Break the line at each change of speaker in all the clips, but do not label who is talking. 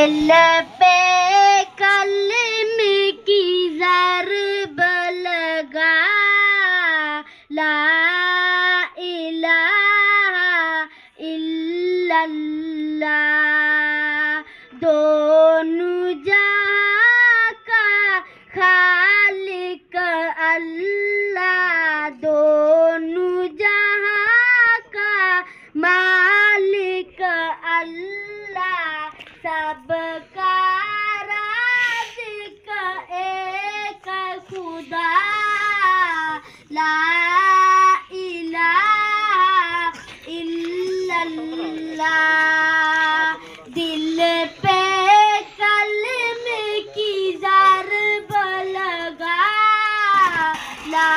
दिल पे कलम की ज़रब लगा, ला इलाहा इल्लल्लाह। दोनों जहां का खालिक अल्लाह, दोनों जहां का मालिक अल्लाह, सबका राज़िक़ एक खुदा, ला इलाहा इल्लल्लाह। दिल पे कलम की ज़रब लगा, ला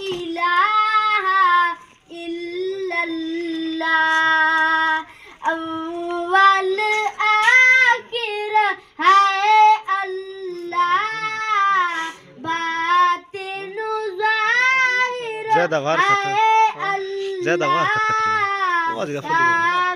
इलाहा इल्लल्लाह। अव्वल आखिर है अल्लाह, बातिन ज़ाहिर है अल्लाह।